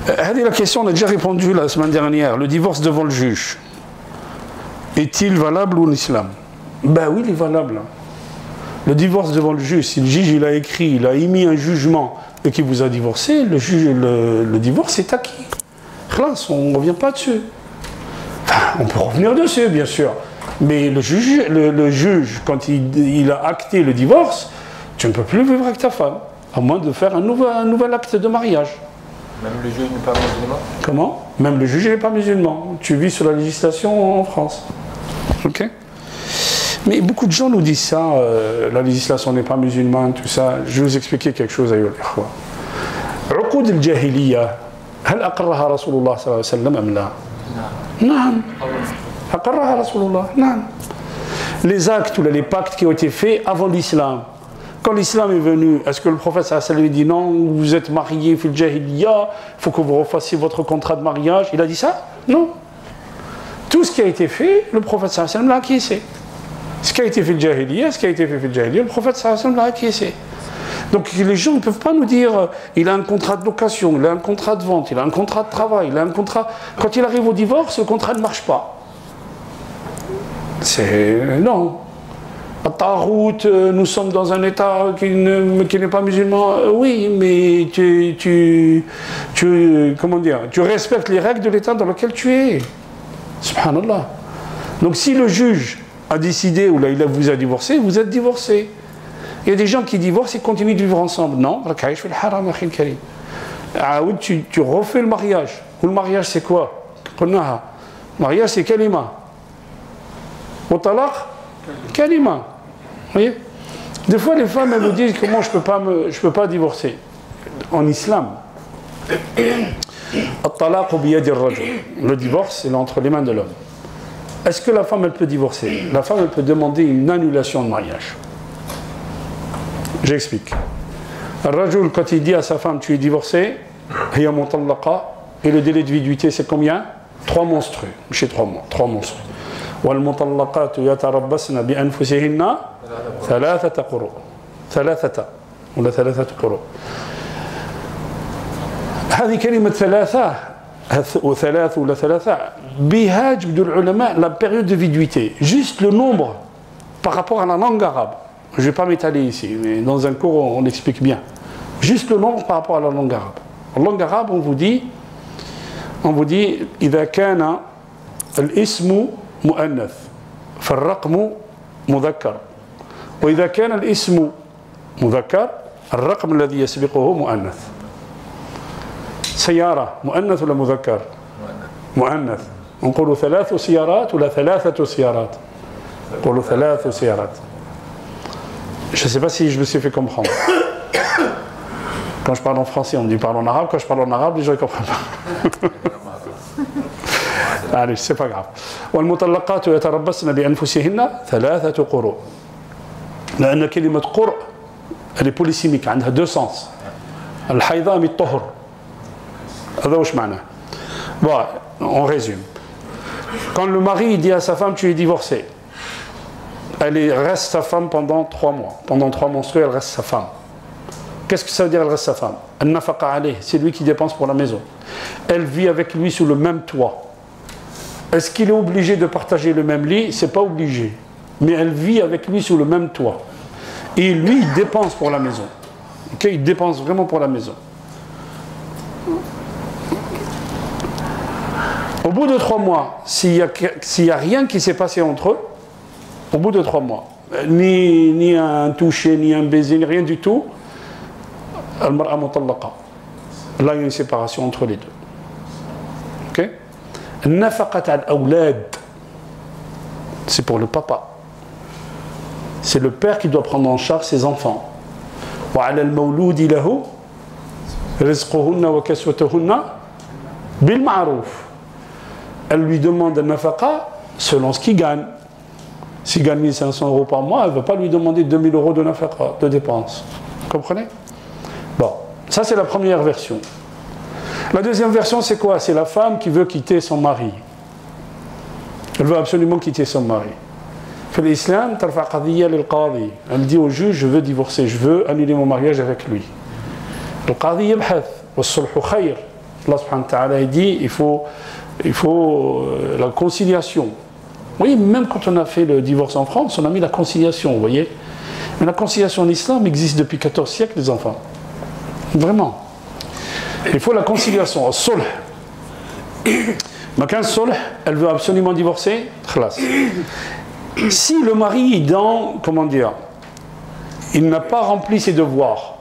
La question, on a déjà répondu la semaine dernière. Le divorce devant le juge, est-il valable en islam? Ben oui, il est valable. Le divorce devant le juge, si le juge il a écrit, il a émis un jugement et qu'il vous a divorcé, le divorce est acquis. Classe, on ne revient pas dessus. Enfin, on peut revenir dessus, bien sûr. Mais le juge quand il a acté le divorce, tu ne peux plus vivre avec ta femme, à moins de faire un nouvel acte de mariage. Même le juge n'est pas musulman? Comment? Même le juge n'est pas musulman. Tu vis sur la législation en France. Ok? Mais beaucoup de gens nous disent ça, la législation n'est pas musulmane, tout ça. Je vais vous expliquer quelque chose, aïe al-ikhwa. عقود الجاهلية هل أقرها رسول الله صلى الله عليه وسلم أم لا؟ نعم. أقرها رسول الله. نعم. Les actes ou les pactes qui ont été faits avant l'islam. Quand l'islam est venu, est-ce que le prophète sallallahu alayhi wa sallam dit non, vous êtes mariés fil jahiliya, il faut que vous refassiez votre contrat de mariage? Il a dit ça? Non. Tout ce qui a été fait, le prophète sallallahu alayhi wa sallam l'a acquiescé. Ce qui a été fait le jahiliya, le prophète sallallahu alayhi wa sallam l'a acquiescé. Donc les gens ne peuvent pas nous dire il a un contrat de location, il a un contrat de vente, il a un contrat de travail, il a un contrat. Quand il arrive au divorce, le contrat ne marche pas. C'est. Non. À Tarout, nous sommes dans un état qui n'est pas musulman. Oui, mais comment dire, tu respectes les règles de l'état dans lequel tu es. Subhanallah. Donc si le juge a décidé ou là il vous a divorcé, vous êtes divorcé. Il y a des gens qui divorcent et continuent de vivre ensemble. Non, tu refais le mariage. Ou le mariage c'est quoi? Le mariage c'est kalima. Au talaq, kalima. Vous voyez? Des fois les femmes elles me disent comment je peux pas divorcer. En islam, le divorce c'est entre les mains de l'homme. Est-ce que la femme elle peut divorcer? La femme elle peut demander une annulation de mariage. J'explique. Rajul, quand il dit à sa femme tu es divorcé, et le délai de viduité c'est combien? 3 menstrues. Chez 3 mois. 3 menstrues. والمطلقات يتربصن بأنفسهن 3 قروء. 3 ولا 3 قروء. هذه كلمة 3 ou 3 ولا 3 بها جبدوا العلماء la période de viduité. Juste le nombre par rapport à la langue arabe. Je ne vais pas m'étaler ici, mais dans un cours on explique bien. Juste le nombre par rapport à la langue arabe. En langue arabe on vous dit إذا كان الاسم مؤنث فالرقم مذكر وإذا كان الاسم مذكر الرقم الذي يسبقه مؤنث. سيارة مؤنث ولا مذكر؟ مؤنث. نقول 3 سيارات ولا 3 سيارات؟ نقول 3 سيارات. Je ne sais pas si je me suis fait comprendre. Quand je parle en français, on me dit parle en arabe. Quand je parle en arabe, les gens ne comprennent pas. Allez, c'est pas grave. والمطلقات يتربصن بأنفسهن 3 قروء. لأن كلمة قرء elle est polysémique, عندها 2 sens. الحيضة من الطهر. هذا وش معناه؟ Bon, on résume. Quand le mari dit à sa femme tu es divorcée, elle reste sa femme pendant 3 mois. Pendant 3 menstrues, elle reste sa femme. Qu'est-ce que ça veut dire elle reste sa femme? An-nafaqa alayh, c'est lui qui dépense pour la maison. Elle vit avec lui sous le même toit. Est-ce qu'il est obligé de partager le même lit? C'est pas obligé. Mais elle vit avec lui sous le même toit. Et lui, il dépense pour la maison. Okay? Il dépense vraiment pour la maison. Au bout de 3 mois, s'il y a rien qui s'est passé entre eux, au bout de 3 mois, ni un toucher, ni un baiser, ni rien du tout, al-mar'a mutallaqa. Là, il y a une séparation entre les deux. Ok? Nafaqat al-awlad, c'est pour le papa. C'est le père qui doit prendre en charge ses enfants. Wa 'ala al-mawludi lahu rizquhunna wa kaswatuhunna bil ma'ruf. Elle lui demande un nafaqa selon ce qu'il gagne. S'il gagne 1500 € par mois, elle ne va pas lui demander 2000 € de nafaqa, de dépenses. Vous comprenez? Bon, ça c'est la première version. La deuxième version c'est quoi? C'est la femme qui veut quitter son mari. Elle veut absolument quitter son mari. Dans l'islam, elle dit au juge je veux divorcer, je veux annuler mon mariage avec lui. Le qadi yabhath, والصلح خير. Allah subhanahu wa ta'ala dit il faut la conciliation. Oui, même quand on a fait le divorce en France, on a mis la conciliation, vous voyez. Mais la conciliation en islam existe depuis 14 siècles, les enfants. Vraiment. Il faut la conciliation, al-sulh. Mais quand sulh, elle veut absolument divorcer, khalas. Si le mari, comment dire, il n'a pas rempli ses devoirs,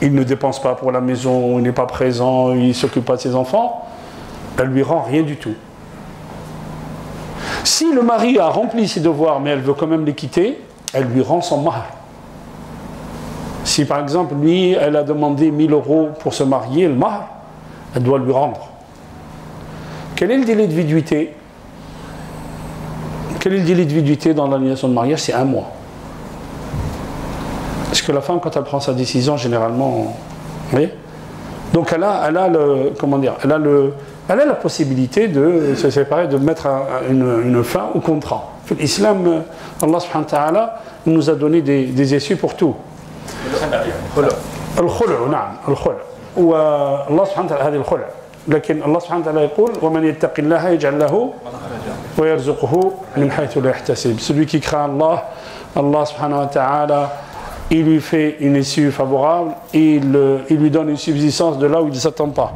il ne dépense pas pour la maison, il n'est pas présent, il ne s'occupe pas de ses enfants, elle ne lui rend rien du tout. Si le mari a rempli ses devoirs, mais elle veut quand même les quitter, elle lui rend son mahr. Si par exemple, lui, elle a demandé 1000 € pour se marier, le mahr, elle doit lui rendre. Quel est le délai de viduité? Quel est le délai de viduité dans l'annulation de mariage? C'est 1 mois. Parce que la femme, quand elle prend sa décision, généralement, vous voyez, donc elle a la possibilité de se séparer, de mettre une fin au contrat. L'islam, Allah subhanahu wa ta'ala nous a donné des issues pour tout. الخلع نعم الخلع والله سبحانه وتعالى هذه الخلع لكن الله سبحانه وتعالى يقول ومن يتق الله يجعل له ويرزقه من حيث لا يحتسب. Celui qui craint Allah, Allah subhanahu wa ta'ala, il lui fait une issue favorable et il lui donne une subsistance de là où il ne s'attend pas.